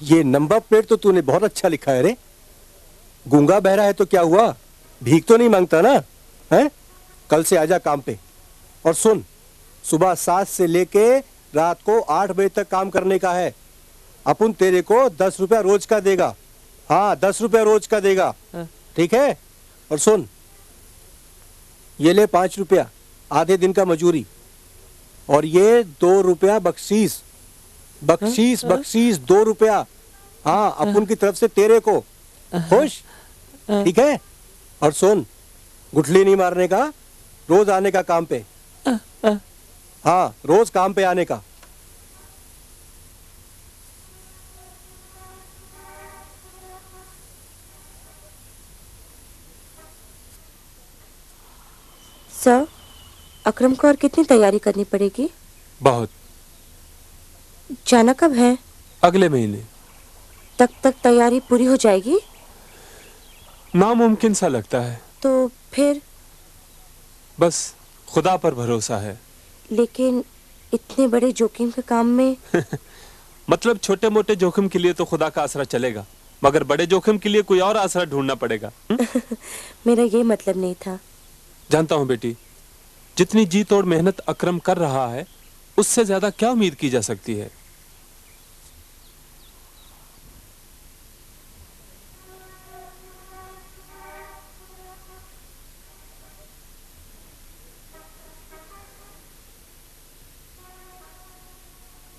ये number plate तो तूने बहुत अच्छा लिखा है रे। गूंगा बहरा है तो क्या हुआ, भीख तो नहीं मांगता ना? हैं? कल से आजा काम पे। और सुन, सुबह 7 से लेके रात को 8 बजे तक काम करने का है। अपन तेरे को 10 रुपया रोज का देगा। हाँ, 10 रुपया रोज का देगा, ठीक है? और सुन, ये ले 5 रुपया आधे दिन का मजूरी, और ये 2 रुपया बख्शीश। बख्शीश बख्शीश 2 रुपया। हाँ, अपन की तरफ से तेरे को। खुश? ठीक है? और सुन, गुठली नहीं मारने का, रोज आने का काम पे। हाँ, रोज काम पे आने का। सर, अकरम को और कितनी तैयारी करनी पड़ेगी? बहुत। जाना कब है? अगले महीने। तक तैयारी पूरी हो जाएगी? नामुमकिन सा लगता है। तो फिर? बस खुदा पर भरोसा है। लेकिन इतने बड़े जोखिम के काम में मतलब छोटे मोटे जोखिम के लिए तो खुदा का आसरा चलेगा, मगर बड़े जोखिम के लिए कोई और आसरा ढूंढना पड़ेगा। मेरा ये मतलब नहीं था। जानता हूँ बेटी, जितनी जी तोड़ मेहनत अकरम कर रहा है, उससे ज्यादा क्या उम्मीद की जा सकती है।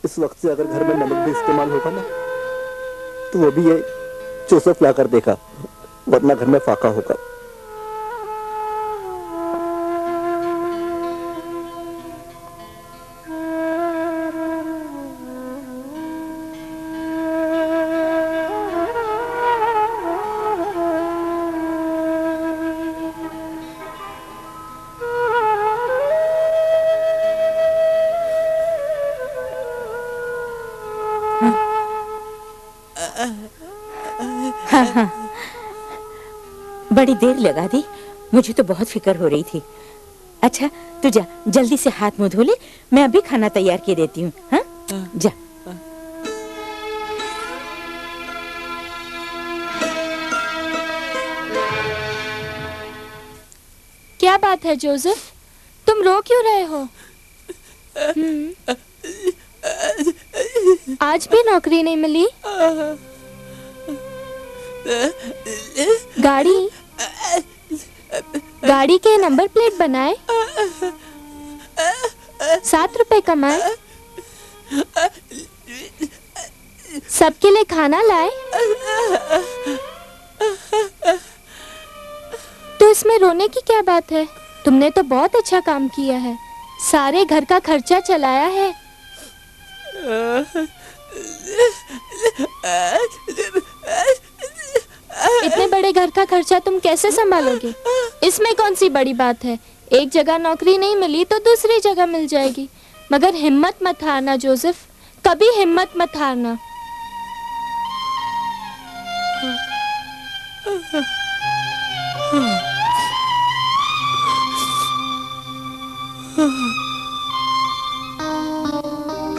इस वक्त से अगर घर में नमक भी इस्तेमाल होगा ना, तो वो भी ये जोसेफ लाकर देगा, वरना घर में फाका होगा। बड़ी देर लगा दी, मुझे तो बहुत फिक्र हो रही थी। अच्छा, तू जा, जल्दी से हाथ मुंह धो ले, मैं अभी खाना तैयार के देती हूँ। हाँ, जा। क्या बात है जोसेफ, तुम रो क्यों रहे हो? आज भी नौकरी नहीं मिली? गाड़ी के नंबर प्लेट बनाए, 7 रुपए कमाए, सबके लिए खाना लाए, तो इसमें रोने की क्या बात है? तुमने तो बहुत अच्छा काम किया है, सारे घर का खर्चा चलाया है। इतने बड़े घर का खर्चा तुम कैसे संभालोगे? इसमें कौन सी बड़ी बात है? एक जगह नौकरी नहीं मिली तो दूसरी जगह मिल जाएगी। मगर हिम्मत मत हारना जोसेफ, कभी हिम्मत मत हारना।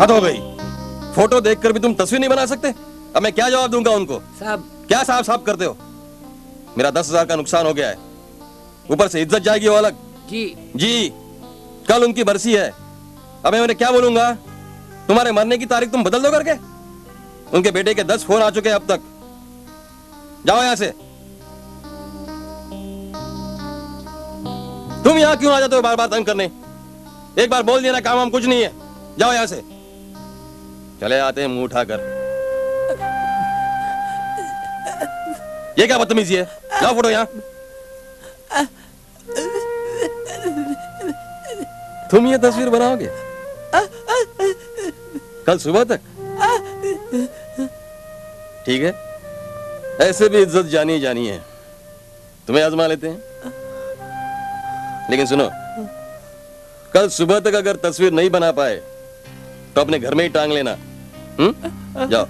हद हो गई, फोटो देखकर भी तुम तस्वीर नहीं बना सकते? अब मैं क्या जवाब दूंगा उनको? साहब, क्या साहब साहब करते हो? मेरा 10,000 का नुकसान हो गया है, ऊपर से इज्जत जाएगी वो अलग। जी, कल उनकी बरसी है। अब मैं उन्हें क्या बोलूंगा? तुम्हारे मरने की तारीख तुम बदल दो करके? उनके बेटे के 10 फोन आ चुके हैं अब तक। जाओ यहां से। तुम यहां क्यों आ जाते हो बार बार तंग करने? एक बार बोल दिया ना, काम हम कुछ नहीं है। जाओ यहां से। चले आते हैं मुंह उठाकर। ये क्या बदतमीजी है? लाओ फोटो यहां। तुम ये तस्वीर बनाओगे कल सुबह तक? ठीक है, ऐसे भी इज्जत जानी जानी है। तुम्हें आजमा लेते हैं, लेकिन सुनो, कल सुबह तक अगर तस्वीर नहीं बना पाए तो अपने घर में ही टांग लेना। जाओ।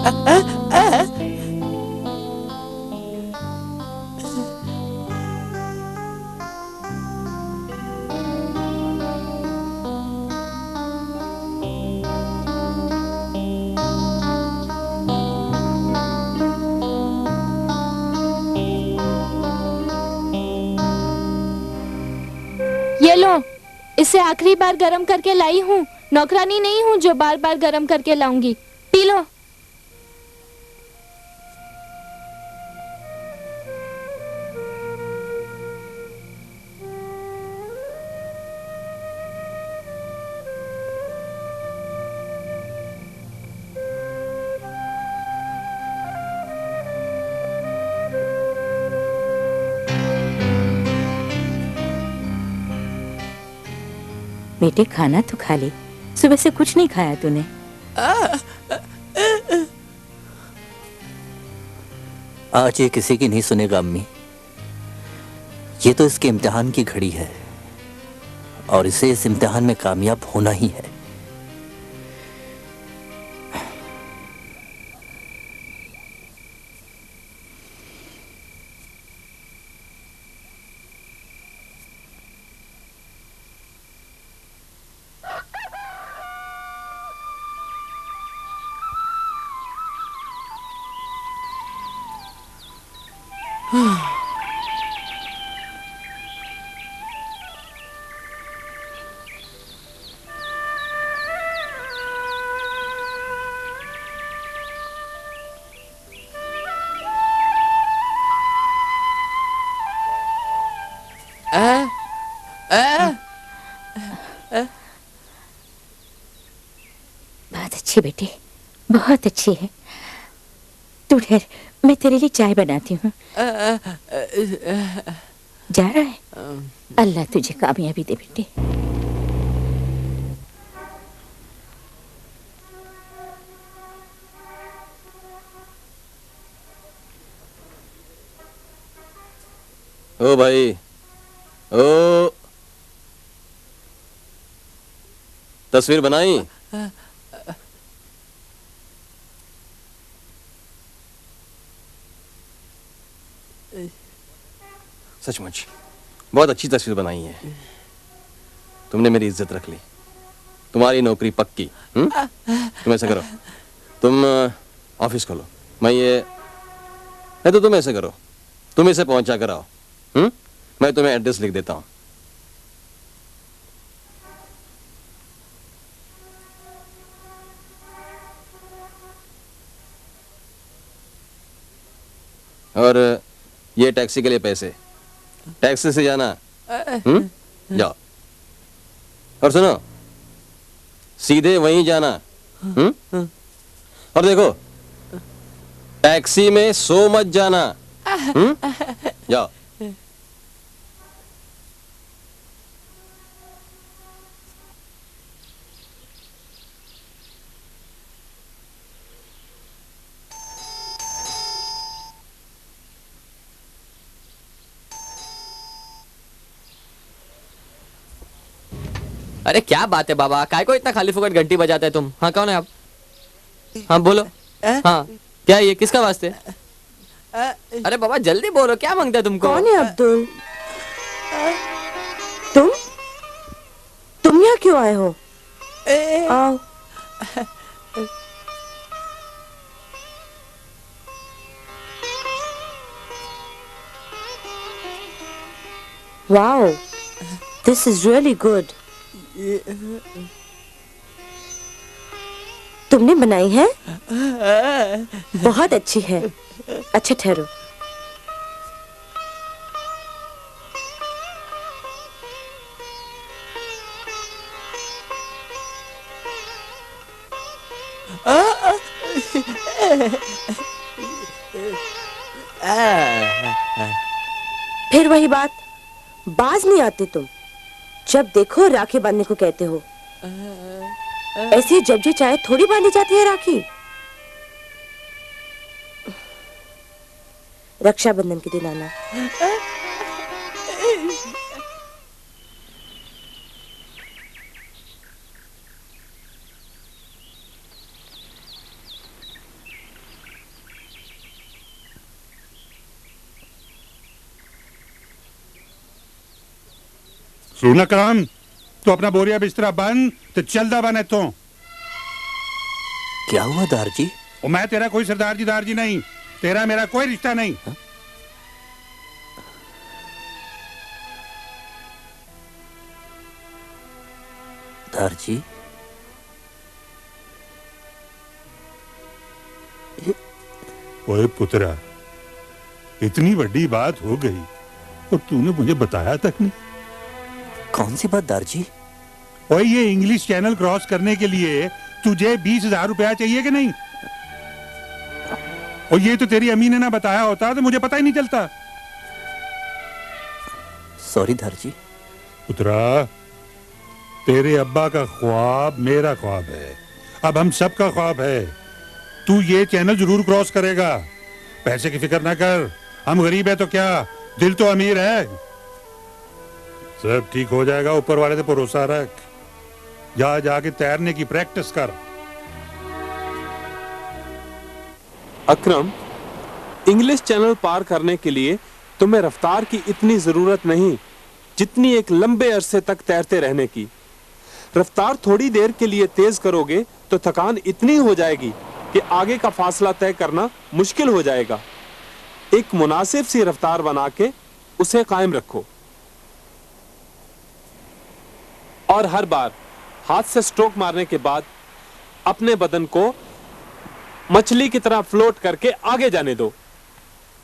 ये लो, इसे आखिरी बार गरम करके लाई हूँ। नौकरानी नहीं हूँ जो बार बार गरम करके लाऊंगी। P low. बेटे खाना तो खा ले, सुबह से कुछ नहीं खाया तूने। आज ये किसी की नहीं सुनेगा अम्मी। ये तो इसके इम्तिहान की घड़ी है और इसे इस इम्तिहान में कामयाब होना ही है। बहुत अच्छी बेटी, बहुत अच्छी है। तू ठहर, मैं तेरे लिए चाय बनाती हूँ। जा रहा है? अल्लाह तुझे कामयाबी दे बेटी। ओ भाई, ओ तस्वीर बनाई? सचमुच बहुत अच्छी तस्वीर बनाई है। तुमने मेरी इज्जत रख ली। तुम्हारी नौकरी पक्की। तुम ऐसा करो, तुम ऑफिस खोलो, मैं ये नहीं तो तुम ऐसे करो, तुम इसे पहुंचा कर आओ। मैं तुम्हें एड्रेस लिख देता हूं। और ये टैक्सी के लिए पैसे, टैक्सी से जाना। जाओ। और सुनो, सीधे वहीं जाना। और देखो, टैक्सी में सो मत जाना। जाओ। अरे क्या बात है बाबा, काय को इतना खाली फुकट घंटी बजाते हैं तुम? हाँ कौन है आप? हाँ बोलो। हाँ क्या ये किसका वास्ते? अरे बाबा जल्दी बोलो, क्या मांगता है तुमको? कौन है अब्दुल? तुम यहाँ क्यों आए हो? आओ। Wow, this is really good. तुमने बनाई है? बहुत अच्छी है। अच्छा ठहरो। फिर वही बात, बाज नहीं आते तुम। जब देखो राखी बांधने को कहते हो। ऐसे जब जी चाहे थोड़ी बांधी जाती है राखी। रक्षाबंधन के दिन आना। सुना काम, तो अपना बोरिया बिस्तरा बंद तो चल दा बने तो। क्या हुआ दार जी? और मैं तेरा कोई सरदार जी दार जी नहीं, तेरा मेरा कोई रिश्ता नहीं। हा? दार जी, ओए पुत्रा, इतनी बड़ी बात हो गई और तूने मुझे बताया तक नहीं। कौन सी बात दार जी? ओए ये इंग्लिश चैनल क्रॉस करने के लिए तुझे 20,000 रुपया चाहिए कि नहीं? और ये तो तेरी अम्मी ने ना बताया होता तो मुझे पता ही नहीं चलता। सॉरी दार जी। पुत्रा, तेरे अब्बा का ख्वाब मेरा ख्वाब है, अब हम सब का ख्वाब है। तू ये चैनल जरूर क्रॉस करेगा। पैसे की फिक्र ना कर, हम गरीब है तो क्या, दिल तो अमीर है। सब ठीक हो जाएगा, ऊपर वाले से भरोसा रख। जा जाके तैरने की प्रैक्टिस कर। अकरम, इंग्लिश चैनल पार करने के लिए तुम्हें रफ्तार की इतनी जरूरत नहीं जितनी एक लंबे अरसे तक तैरते रहने की। रफ्तार थोड़ी देर के लिए तेज करोगे तो थकान इतनी हो जाएगी कि आगे का फासला तय करना मुश्किल हो जाएगा। एक मुनासिब सी रफ्तार बना के उसे कायम रखो और हर बार हाथ से स्ट्रोक मारने के बाद अपने बदन को मछली की तरह फ्लोट करके आगे जाने दो।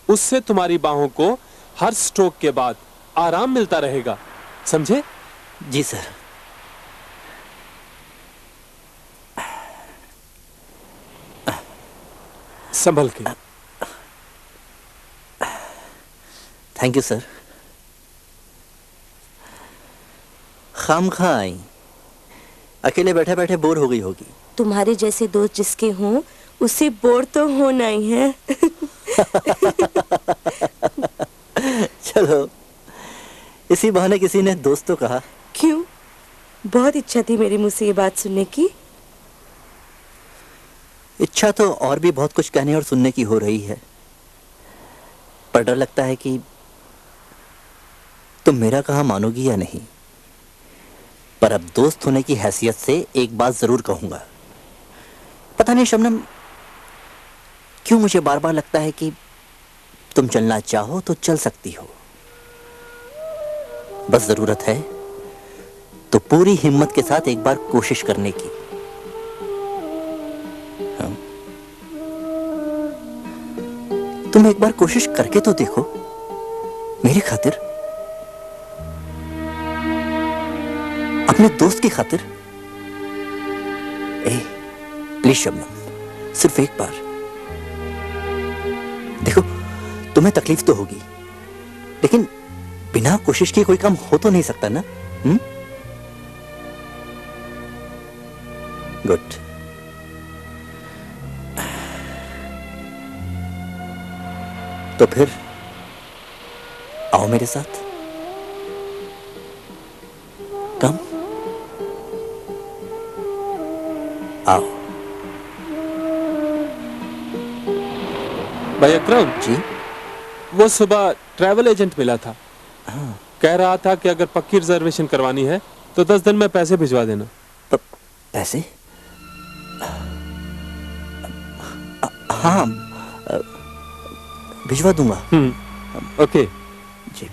उससे तुम्हारी बाहों को हर स्ट्रोक के बाद आराम मिलता रहेगा, समझे? जी सर। संभल के। Thank you sir. खामखा आई, अकेले बैठे बैठे बोर हो गई होगी। तुम्हारे जैसे दोस्त जिसके हों उससे बोर तो होना ही है। चलो, इसी बहाने किसी ने दोस्त तो कहा। क्यों? बहुत इच्छा थी मेरे मुंह से ये बात सुनने की। इच्छा तो और भी बहुत कुछ कहने और सुनने की हो रही है, पर डर लगता है कि तुम मेरा कहा मानोगी या नहीं। पर अब दोस्त होने की हैसियत से एक बात जरूर कहूंगा। पता नहीं शबनम, क्यों मुझे बार बार लगता है कि तुम चलना चाहो तो चल सकती हो। बस जरूरत है तो पूरी हिम्मत के साथ एक बार कोशिश करने की। हाँ? तुम एक बार कोशिश करके तो देखो, मेरी खातिर, अपने दोस्त की खातिर। ए, प्लीज शबनम, सिर्फ एक बार। देखो, तुम्हें तकलीफ तो होगी, लेकिन बिना कोशिश के कोई काम हो तो नहीं सकता ना? गुड। तो फिर आओ मेरे साथ। कम आओ। भाई अकरम जी? वो सुबह ट्रैवल एजेंट मिला था। हाँ। कह रहा था कि अगर पक्की रिजर्वेशन करवानी है तो 10 दिन में पैसे भिजवा देना। पैसे? हाँ, भिजवा दूंगा। ओके। जी।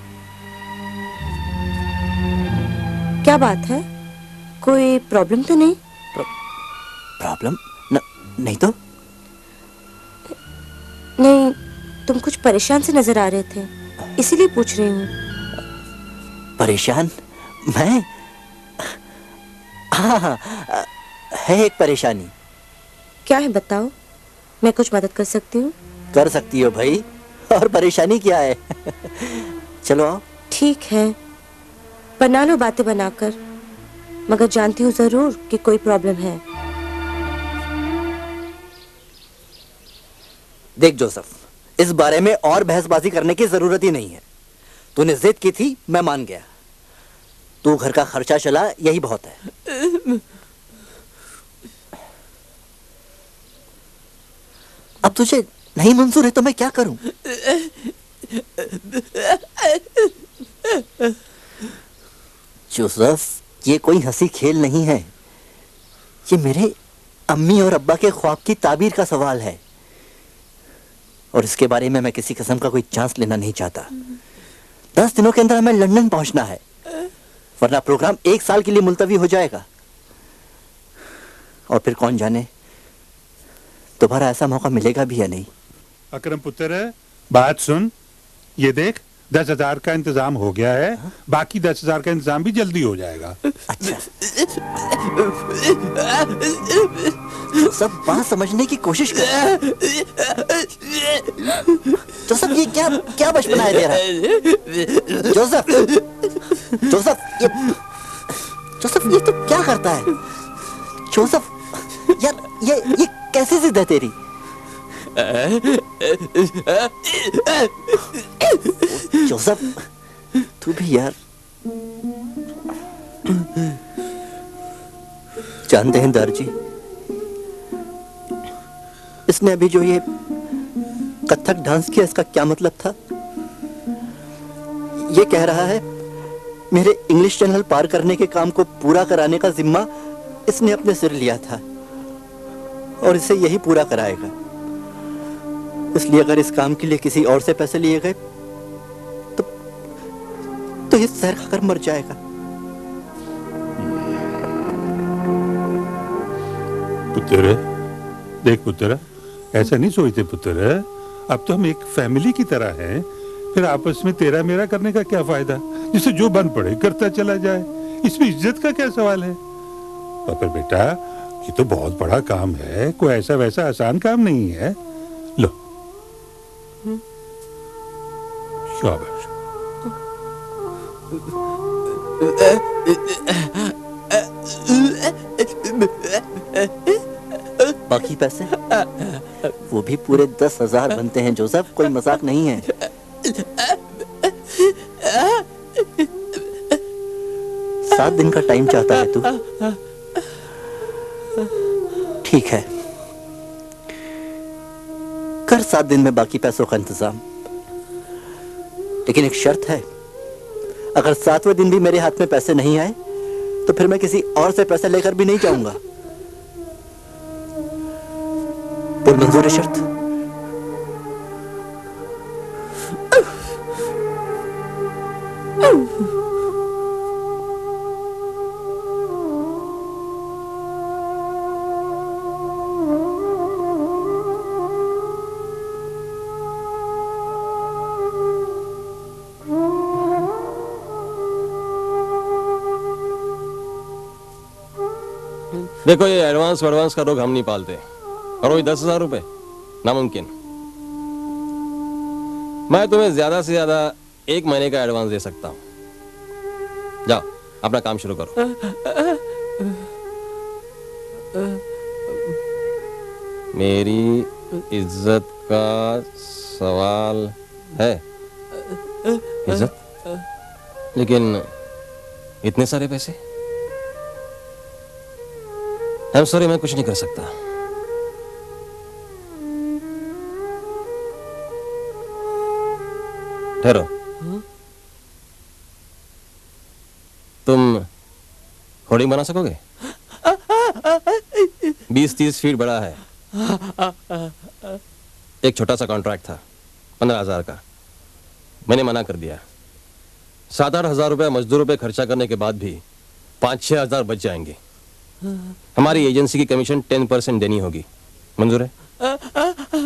क्या बात है? कोई प्रॉब्लम तो नहीं? प्रॉब्लम? नहीं तो। नहीं, तुम कुछ परेशान से नजर आ रहे थे, इसीलिए पूछ रही हूँ। परेशान? मैं? हाँ, है एक परेशानी। क्या है बताओ, मैं कुछ मदद कर सकती हूँ? कर सकती हो भाई, और परेशानी क्या है? चलो आओ। ठीक है, बना लो बातें बनाकर, मगर जानती हूँ जरूर कि कोई प्रॉब्लम है। देख जोसेफ, इस बारे में और बहसबाजी करने की जरूरत ही नहीं है। तूने जिद की थी, मैं मान गया। तू घर का खर्चा चला, यही बहुत है। अब तुझे नहीं मंजूर है तो मैं क्या करूं? जोसेफ, ये कोई हंसी खेल नहीं है। ये मेरे अम्मी और अब्बा के ख्वाब की ताबीर का सवाल है, और इसके बारे में मैं किसी किस्म का कोई चांस लेना नहीं चाहता। 10 दिनों के अंदर हमें लंदन पहुंचना है, वरना प्रोग्राम 1 साल के लिए मुलतवी हो जाएगा। और फिर कौन जाने दोबारा ऐसा मौका मिलेगा भी या नहीं। अकरम पुत्र, बात सुन, ये देख 10,000 का इंतजाम हो गया है। बाकी 10,000 का इंतजाम भी जल्दी हो जाएगा। अच्छा, सब बात समझने की कोशिश कर। जोसेफ, ये क्या क्या बचपना है तेरा? जोसेफ, जोसेफ ये तो क्या करता है? जोसेफ यार, ये कैसी जिद है तेरी? जोसेफ, तू भी यार। जानते हैं दार जी, इसने अभी जो ये कथक डांस किया, इसका क्या मतलब था? ये कह रहा है मेरे इंग्लिश चैनल पार करने के काम को पूरा कराने का जिम्मा इसने अपने सिर लिया था, और इसे यही पूरा कराएगा। इसलिए अगर इस काम के लिए किसी और से पैसे लिए गए तो ये जहर खाकर मर जाएगा। पुत्र, देख पुत्र, ऐसा नहीं सोचते पुत्र। अब तो हम एक फैमिली की तरह हैं, फिर आपस में तेरा मेरा करने का क्या फायदा? जिसे जो बन पड़े करता चला जाए, इसमें इज्जत का क्या सवाल है? पर बेटा, ये तो बहुत बड़ा काम है, कोई ऐसा वैसा आसान काम नहीं है। लो, शाबाश। बाकी पैसे वो भी पूरे 10,000 बनते हैं जोसेफ, कोई मजाक नहीं है। सात दिन का टाइम चाहता है तू? ठीक है, कर 7 दिन में बाकी पैसों का इंतजाम। लेकिन एक शर्त है, अगर 7वें दिन भी मेरे हाथ में पैसे नहीं आए तो फिर मैं किसी और से पैसे लेकर भी नहीं जाऊंगा। बोल, मंजूर है शर्त? देखो, ये एडवांस का रोग हम नहीं पालते, और वही 10,000 रुपए नामुमकिन। मैं तुम्हें ज्यादा से ज्यादा 1 महीने का एडवांस दे सकता हूं। जाओ, अपना काम शुरू करो। मेरी इज्जत का सवाल है। इज्जत? लेकिन इतने सारे पैसे? I'm sorry, मैं कुछ नहीं कर सकता। ठहरो, तुम होर्डिंग बना सकोगे? 20-30 फीट बड़ा है। एक छोटा सा कॉन्ट्रैक्ट था 15,000 का, मैंने मना कर दिया। 7-8 हजार रुपया मजदूरों पे खर्चा करने के बाद भी 5-6 हजार बच जाएंगे। हमारी एजेंसी की कमीशन 10% देनी होगी। मंजूर है?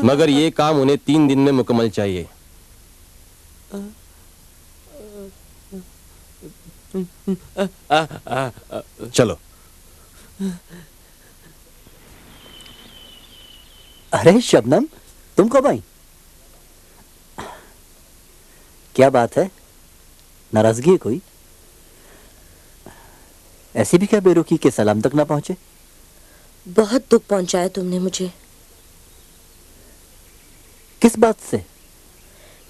मगर ये काम उन्हें 3 दिन में मुकम्मल चाहिए। चलो। अरे शबनम, तुम कब आई? क्या बात है, नाराजगी है कोई? ऐसी भी क्या बेरुखी के सलाम तक ना पहुंचे? बहुत दुख पहुंचाया तुमने मुझे। किस बात से?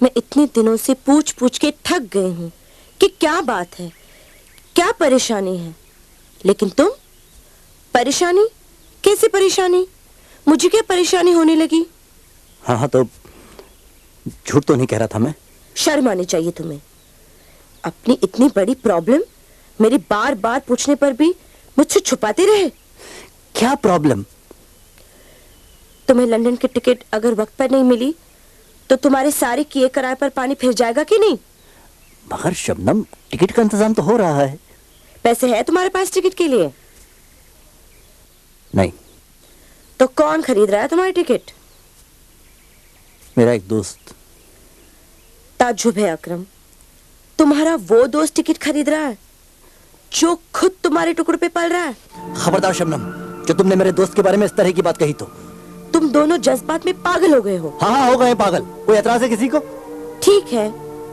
मैं इतने दिनों से पूछ पूछ के थक गई हूं कि क्या बात है, क्या परेशानी है। लेकिन तुम परेशानी? कैसे परेशानी? मुझे क्या परेशानी होने लगी? हाँ, तो झूठ तो नहीं कह रहा था मैं। शर्म आनी चाहिए तुम्हें। अपनी इतनी बड़ी प्रॉब्लम मेरी बार बार पूछने पर भी मुझसे छुपाते रहे। क्या प्रॉब्लम? तुम्हें लंदन की टिकट अगर वक्त पर नहीं मिली तो तुम्हारे सारे किए किराए पर पानी फिर जाएगा कि नहीं? मगर शबनम, टिकट का इंतजाम तो हो रहा है। पैसे है तुम्हारे पास टिकट के लिए? नहीं। तो कौन खरीद रहा है तुम्हारी टिकट? मेरा एक दोस्त। ताज्जुब है अकरम, तुम्हारा वो दोस्त टिकट खरीद रहा है जो खुद तुम्हारे टुकड़े पे पल रहा है। खबरदार शबनम, जो तुमने मेरे दोस्त के बारे में इस तरह की बात कही तो। तुम दोनों जज्बात में पागल हो गए हो। हाँ हाँ, हो गए पागल। कोई एतराज है किसी को? ठीक है,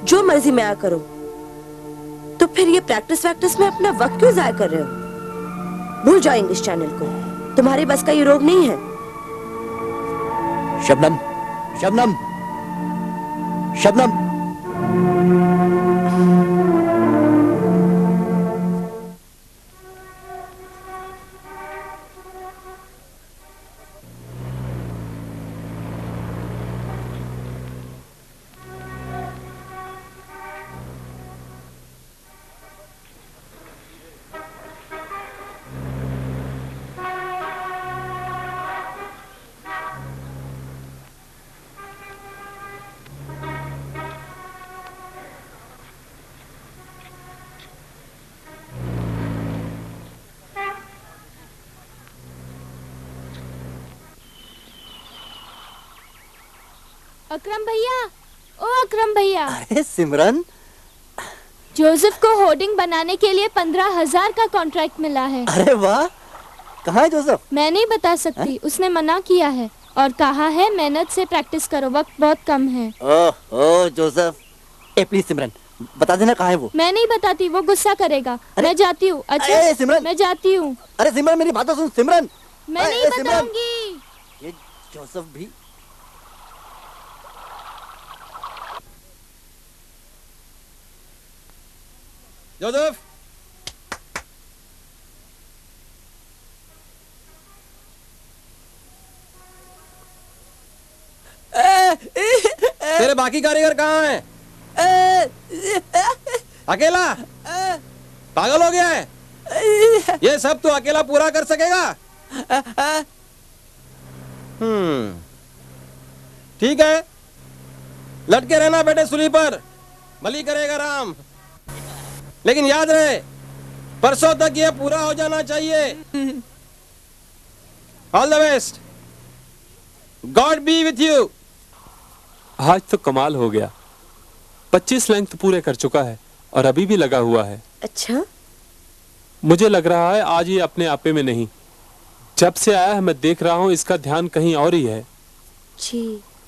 जो मर्जी में आ करो। तो फिर ये प्रैक्टिस वैक्टिस में अपना वक्त क्यों जाया कर रहे हो? भूल जाओ इंग्लिश चैनल को, तुम्हारे बस का ये रोग नहीं है। शबनम, शबनम, शबनम। अकरम भैया, ओ अकरम भैया। अरे सिमरन, जोसेफ को होर्डिंग बनाने के लिए 15,000 का कॉन्ट्रैक्ट मिला है। अरे वाह, कहाँ है जोसेफ? मैं नहीं बता सकती, उसने मना किया है और कहा है मेहनत से प्रैक्टिस करो, वक्त बहुत कम है। ओह जोसेफ, प्लीज सिमरन बता देना कहाँ है वो। मैं नहीं बताती, वो गुस्सा करेगा। मैं जाती हूँ। अच्छा सिमरन, मैं जाती हूँ। अरे सिमरन मेरी बात तो सुन सिमरन। मैं नहीं बताऊंगी। ये जोसेफ भी। जोसेफ, तेरे बाकी कारीगर कहाँ हैं? अकेला पागल हो गया है? ये सब तू अकेला पूरा कर सकेगा? ठीक है, लटके रहना बेटे सूली पर, भली करेगा राम। लेकिन याद रहे, परसों तक ये पूरा हो जाना चाहिए। All the best, God B with you. आज तो कमाल हो गया, 25 लेंथ पूरे कर चुका है और अभी भी लगा हुआ है। अच्छा, मुझे लग रहा है आज ये अपने आपे में नहीं। जब से आया है मैं देख रहा हूँ इसका ध्यान कहीं और ही है। जी,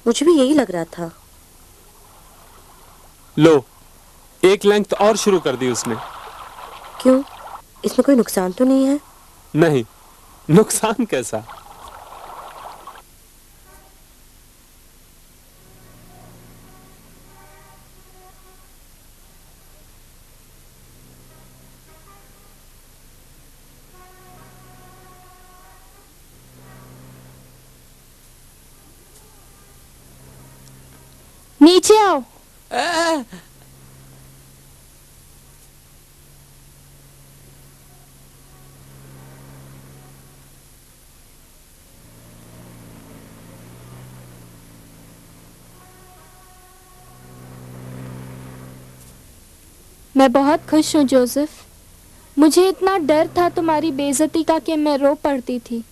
मुझे भी यही लग रहा था। लो, एक लेंथ और शुरू कर दी उसने। क्यों, इसमें कोई नुकसान तो नहीं है? नहीं, नुकसान कैसा? नीचे आओ। मैं बहुत खुश हूँ जोसेफ। मुझे इतना डर था तुम्हारी बेइज्जती का कि मैं रो पड़ती थी,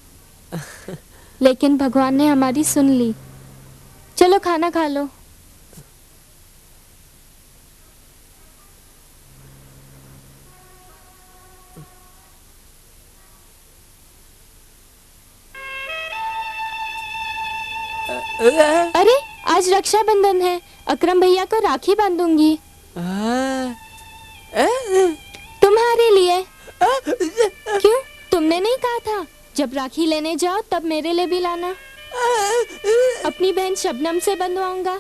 लेकिन भगवान ने हमारी सुन ली। चलो खाना खा लो। अरे आज रक्षाबंधन है, अकरम भैया को राखी बांधूंगी तुम्हारे लिए। क्यों, तुमने नहीं कहा था जब राखी लेने जाओ तब मेरे लिए भी लाना? अपनी बहन शबनम से बंधवाऊंगा।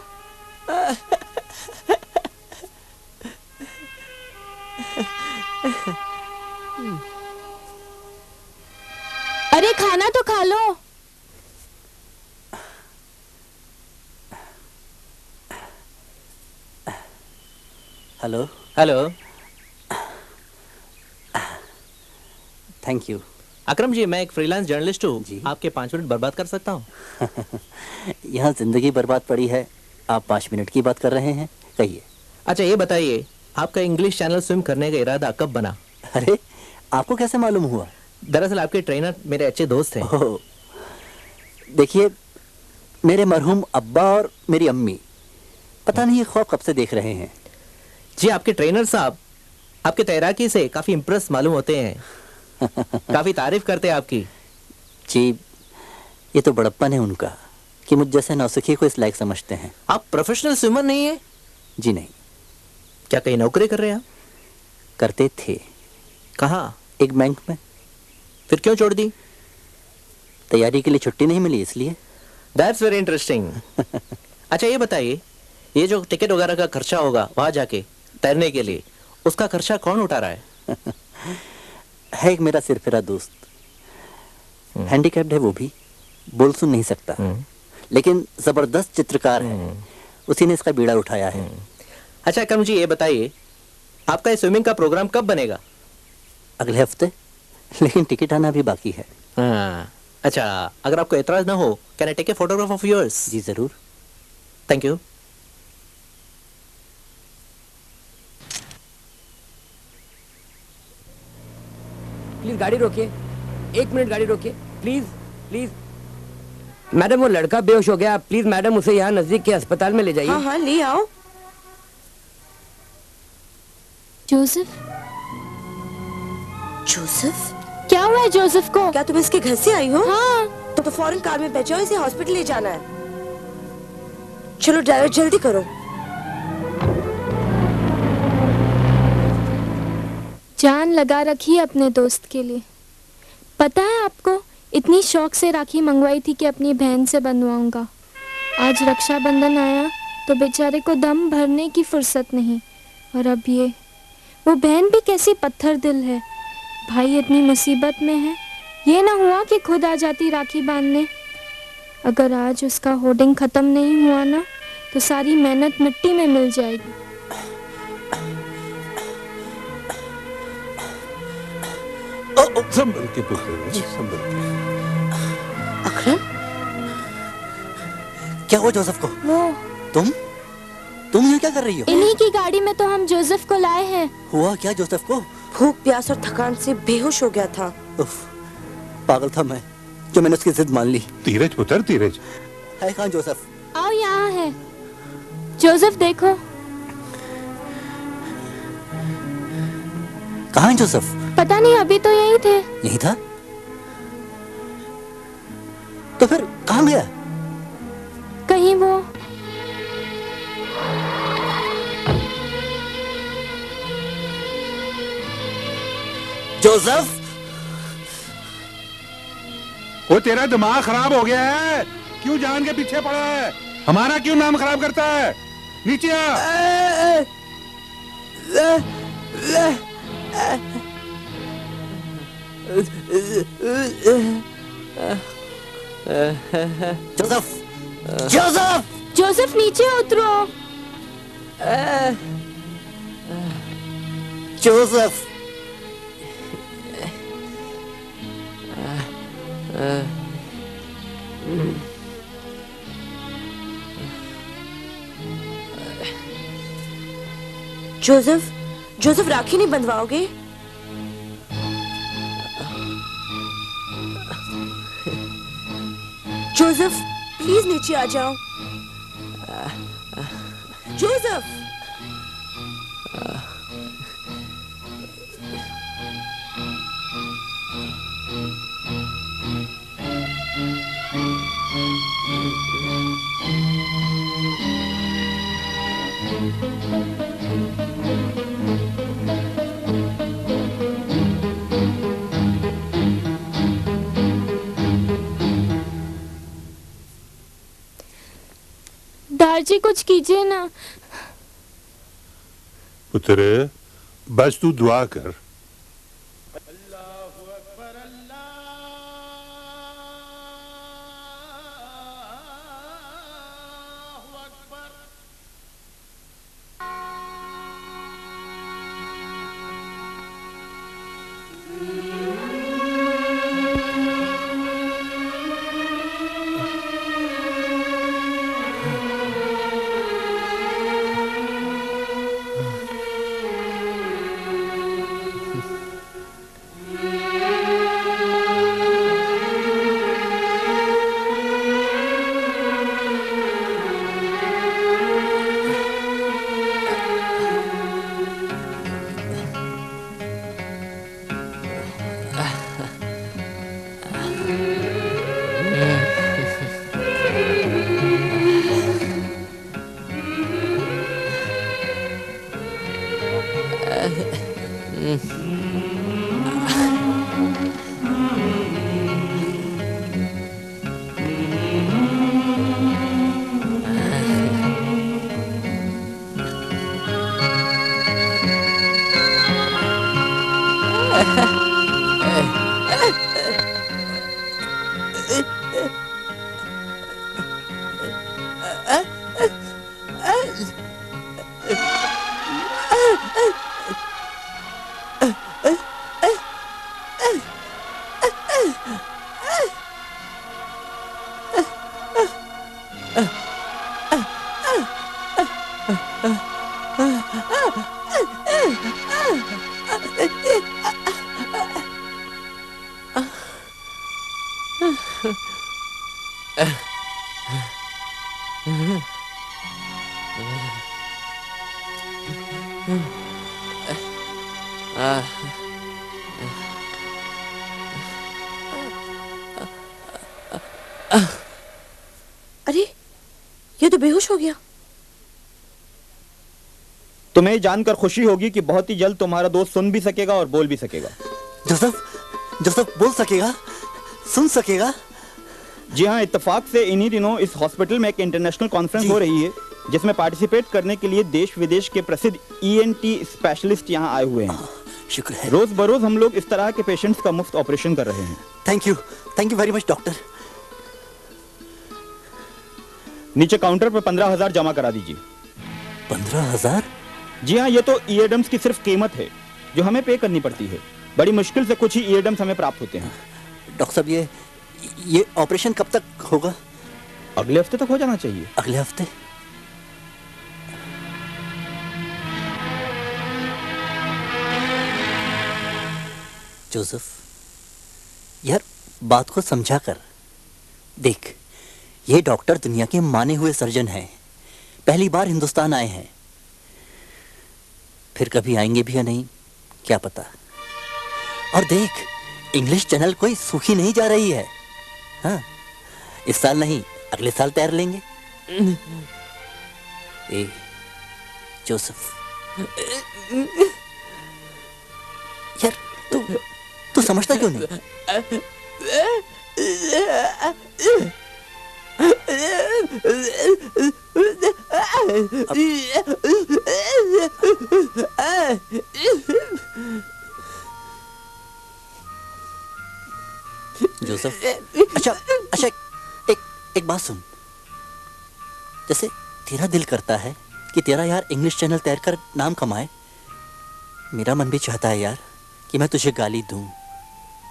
अरे खाना तो खा लो। Hello hello. Thank you. Akram ji, मैं एक फ्रीलांस जर्नलिस्ट हूँ, जी। आपके 5 मिनट बर्बाद कर सकता हूँ? यहाँ जिंदगी बर्बाद पड़ी है, आप 5 मिनट की बात कर रहे हैं, कहिए। अच्छा ये बताइए, आपका इंग्लिश चैनल स्विम करने का इरादा कब बना? अरे, आपको कैसे मालूम हुआ? दरअसल आपके ट्रेनर मेरे अच्छे दोस्त हैं। ओह, देखिए, मेरे मरहूम अब्बा और मेरी अम्मी पता नहीं ये ख्वाब कब से देख रहे हैं। जी, आपके ट्रेनर साहब आपके तैराकी से काफी इम्प्रेस मालूम होते हैं, काफी तारीफ करते हैं आपकी। जी, ये तो बड़प्पन है उनका कि मुझ जैसे नौसिखी को इस लायक समझते हैं। आप प्रोफेशनल स्विमर नहीं है? जी नहीं। क्या कहीं नौकरी कर रहे हैं आप? करते थे। कहाँ? एक बैंक में। फिर क्यों छोड़ दी? तैयारी के लिए छुट्टी नहीं मिली इसलिए। That's very interesting. अच्छा ये बताइए, ये जो टिकट वगैरह का खर्चा होगा वहां जाके तैरने के लिए, उसका खर्चा कौन उठा रहा है? है एक मेरा सिरफिरा दोस्त, हैंडीकैप्ड है, वो भी बोल सुन नहीं सकता, लेकिन जबरदस्त चित्रकार है, उसी ने इसका बीड़ा उठाया है। अच्छा अकरम जी, ये बताइए, आपका स्विमिंग का प्रोग्राम कब बनेगा? अगले हफ्ते, लेकिन टिकट आना भी बाकी है। हाँ, अच्छा, अगर आपको एतराज ना हो, can I take a photograph of yours? जी जरूर। Thank you. प्लीज गाड़ी रोकिए, 1 मिनट गाड़ी रोकिए, प्लीज प्लीज। मैडम, वो लड़का बेहोश हो गया, प्लीज मैडम उसे यहाँ नजदीक के अस्पताल में ले जाइए। हाँ हाँ, ले आओ। Joseph, Joseph? क्या हुआ है जोसेफ को? क्या तुम इसके घर से आई हो? हाँ। तो फौरन कार में बैठ जाओ, इसे हॉस्पिटल ले जाना है। चलो ड्राइवर, जल्दी करो। जान लगा रखी है अपने दोस्त के लिए। पता है आपको, इतनी शौक से राखी मंगवाई थी कि अपनी बहन से बनवाऊंगा। आज रक्षाबंधन आया तो बेचारे को दम भरने की फुर्सत नहीं, और अब ये। वो बहन भी कैसी पत्थर दिल है। भाई इतनी मुसीबत में है, ये ना हुआ कि खुद आ जाती राखी बांधने। अगर आज उसका होर्डिंग खत्म नहीं हुआ ना, तो सारी मेहनत मिट्टी में मिल जाएगी। संभल के पुत्र, संभल के। अकरम, क्या हुआ जोसेफ को? वो तुम यहाँ क्या कर रही हो? इन्हीं की गाड़ी में तो हम जोसेफ को लाए हैं। हुआ क्या जोसेफ को? भूख प्यास और थकान से बेहोश हो गया था। उफ, पागल था मैं जो मैंने उसकी जिद मान ली। धीरज पुत्र, धीरज। है कहाँ जोसेफ? आओ, यहाँ है। जोसेफ देखो। कहाँ है जोसेफ? पता नहीं, अभी तो यहीं थे। यही था? तो फिर कहाँ गया? कहीं वो। जोसेफ, वो तेरा दिमाग खराब हो गया है, क्यों जान के पीछे पड़ा है? हमारा क्यों नाम खराब करता है? नीचे आ। जोसेफ, जोसेफ, जोसेफ नीचे उतरो। जोसेफ। जोसेफ, जोसेफ राखी नहीं बंधवाओगे? जोसेफ, प्लीज नीचे आ जाओ। जोसेफ। दारजी, कुछ कीजिए ना। पुत्र, बस तू दुआ कर। अरे ये तो बेहोश हो गया। तुम्हें जानकर खुशी होगी कि बहुत ही जल्द तुम्हारा दोस्त सुन भी सकेगा और बोल भी सकेगा। जोसेफ बोल सकेगा, सुन सकेगा? जी हाँ, इत्तेफाक से इन्हीं दिनों इस हॉस्पिटल में एक इंटरनेशनल कॉन्फ्रेंस हो रही है जिसमें पार्टिसिपेट करने के लिए देश विदेश के प्रसिद्ध ENT स्पेशलिस्ट यहाँ आए हुए हैं। शुक्र है। रोज बरोज हम लोग इस तरह के पेशेंट्स का मुफ्त ऑपरेशन कर रहे हैं। Thank you very much doctor. नीचे काउंटर पर 15,000 जमा करा दीजिए। 15,000? जी हाँ, ये तो ईयरडम्स की सिर्फ कीमत है जो हमें पे करनी पड़ती है। बड़ी मुश्किल से कुछ ही ईयरडम्स हमें प्राप्त होते हैं। डॉक्टर साहब, ये ऑपरेशन कब तक होगा? अगले हफ्ते तक हो जाना चाहिए। अगले हफ्ते? जोसेफ, यार बात को समझा कर देख, ये डॉक्टर दुनिया के माने हुए सर्जन हैं, पहली बार हिंदुस्तान आए हैं, फिर कभी आएंगे भी या नहीं क्या पता। और देख, इंग्लिश चैनल कोई सूखी नहीं जा रही है। हाँ, इस साल नहीं अगले साल तैर लेंगे। ए जोसेफ, यार तू समझता क्यों नहीं? जोसेफ, अच्छा एक बात सुन। जैसे तेरा दिल करता है कि तेरा यार इंग्लिश चैनल तैर कर नाम कमाए, मेरा मन भी चाहता है यार कि मैं तुझे गाली दूं,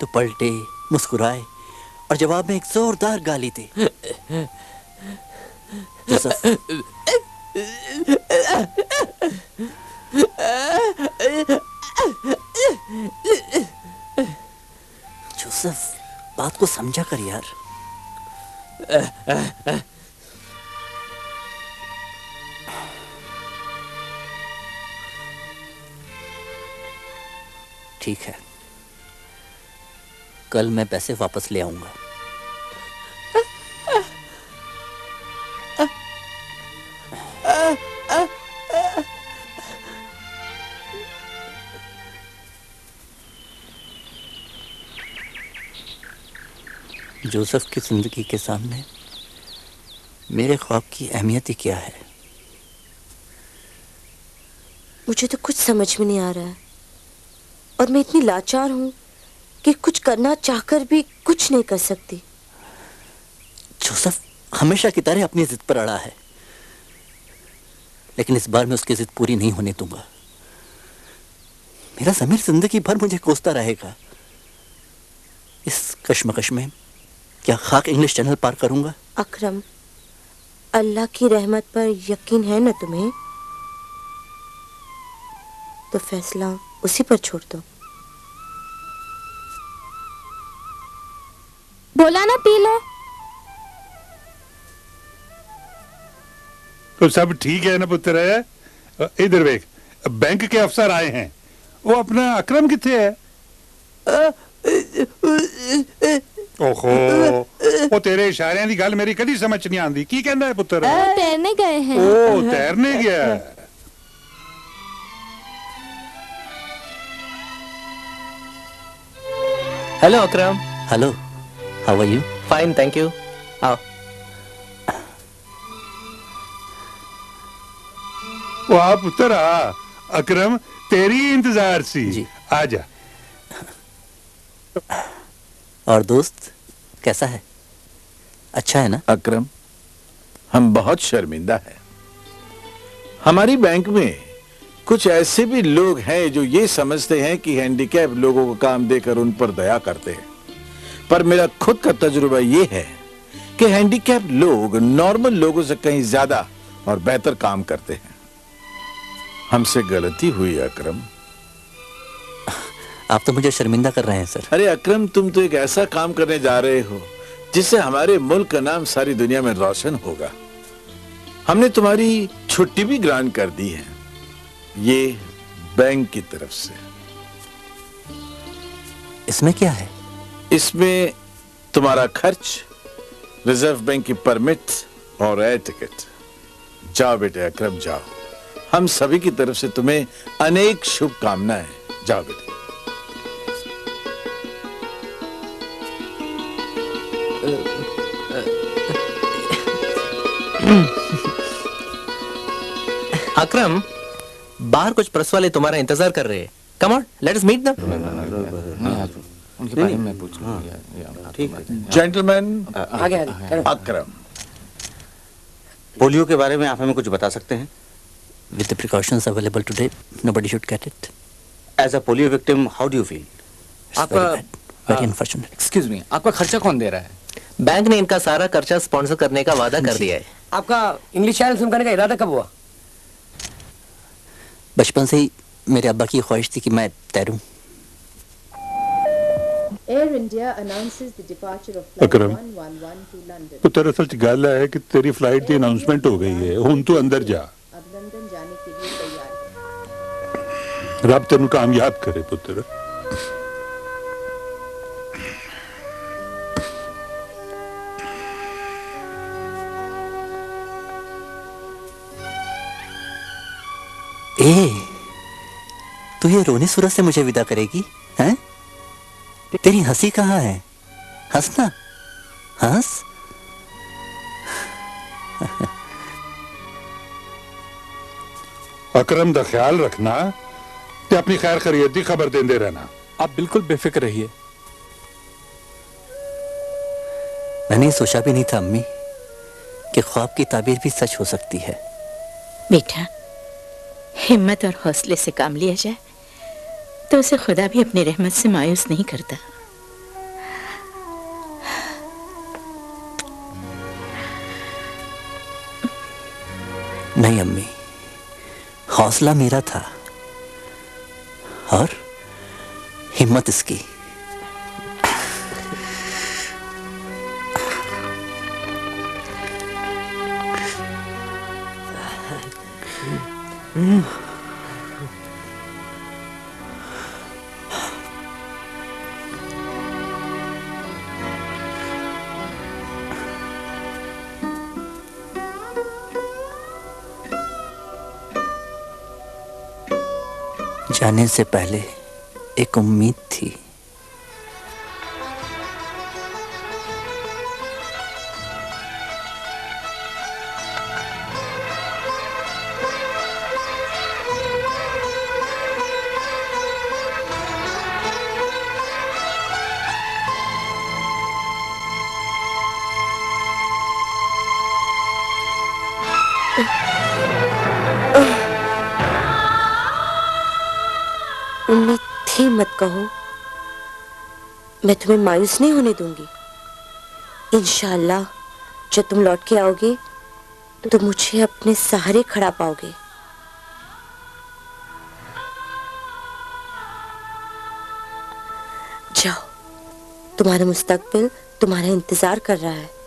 तू पलटे, मुस्कुराए और जवाब में एक जोरदार गाली दे। जोसेफ, जोसेफ, बात को समझा कर यार। ठीक है, कल मैं पैसे वापस ले आऊंगा। जोसेफ की जिंदगी के सामने मेरे ख्वाब की अहमियत ही क्या है? मुझे तो कुछ समझ में नहीं आ रहा है और मैं इतनी लाचार हूं कि कुछ करना चाहकर भी कुछ नहीं कर सकती। जोसेफ हमेशा की तरह अपनी जिद पर अड़ा है, लेकिन इस बार मैं उसकी जिद पूरी नहीं होने दूंगा। मेरा ज़मीर जिंदगी भर मुझे कोसता रहेगा। इस कश्मकश में क्या खाक इंग्लिश चैनल पार करूंगा? अकरम, अल्लाह की रहमत पर यकीन है ना तुम्हें? तो फैसला उसी पर छोड़ दो। बोला ना पी लो। तो सब ठीक है ना पुत्र? इधर देख, बैंक के अफसर आए हैं। वो अपना अकरम किथे है? ओहो, वो तेरे इशारे की गल मेरी कभी समझ नहीं आती। की कहना है पुत्र? तैरने गए हैं। ओ, तैरने गया। Hello Akram. Hello, how are you? Fine, thank you. आओ। वाह पुत्र, आ अकरम तेरी इंतजार सी जी। आजा। और दोस्त कैसा है? अच्छा है ना? अकरम, हम बहुत शर्मिंदा हैं। हमारी बैंक में कुछ ऐसे भी लोग हैं जो ये समझते हैं कि हैंडीकैप लोगों को काम देकर उन पर दया करते हैं, पर मेरा खुद का तजुर्बा ये है कि हैंडीकैप लोग नॉर्मल लोगों से कहीं ज्यादा और बेहतर काम करते हैं। हमसे गलती हुई अकरम। आप तो मुझे शर्मिंदा कर रहे हैं सर। अरे अकरम, तुम तो एक ऐसा काम करने जा रहे हो जिससे हमारे मुल्क का नाम सारी दुनिया में रोशन होगा। हमने तुम्हारी छुट्टी भी ग्रांट कर दी है, ये बैंक की तरफ से। इसमें क्या है? इसमें तुम्हारा खर्च, रिजर्व बैंक की परमिट और एयर टिकट। जाओ बेटे अकरम, जाओ। हम सभी की तरफ से तुम्हें अनेक शुभकामनाएं। जाओ बेटे। अकरम, बाहर कुछ प्रेस वाले तुम्हारा इंतजार कर रहे हैं। Come on, let us meet them. उनके बारे में मैं पूछ लूंगा। ठीक है। जेंटलमैन, आगे अकरम, पोलियो के बारे में आप हमें कुछ बता सकते हैं? With the precautions available today, nobody should get it. As a polio victim, how do you feel? It's very unfortunate. Excuse me, आपका खर्चा कौन दे रहा है? बैंक ने इनका सारा खर्चा स्पॉन्सर करने का वादा कर दिया है। आपका इंग्लिश चैनल शुरू करने का इरादा कब हुआ? बचपन से ही मेरे अब्बा की ख्वाहिश थी कि मैं तैरूं। Air India announces the departure of flight Akram, 111 to London. तो दरअसल गल है कि तेरी फ्लाइट की अनाउंसमेंट हो गई है, हुन तू अंदर जा। अब लंदन जाने के लिए तैयार है। रब तेन कामयाब करे पुत्र। ए, तू ये रोनी सूरत से मुझे विदा करेगी? हैं? तेरी हंसी कहाँ है? हंसना, हंस। अकरम दा ख्याल रखना ते अपनी खैर खैरियत दी खबर देंदे रहना। आप बिल्कुल बेफिक्र रहिए। मैंने ये सोचा भी नहीं था अम्मी कि ख्वाब की ताबीर भी सच हो सकती है। बेटा, हिम्मत और हौसले से काम लिया जाए तो उसे खुदा भी अपनी रहमत से मायूस नहीं करता। नहीं अम्मी, हौसला मेरा था और हिम्मत इसकी। जाने से पहले एक उम्मीद थी। उम्मीद थी मत कहो, मैं तुम्हें मायूस नहीं होने दूंगी। इंशाअल्लाह जब तुम लौट के आओगे तो मुझे अपने सहारे खड़ा पाओगे। जाओ, तुम्हारा मुस्तकबिल तुम्हारा इंतजार कर रहा है।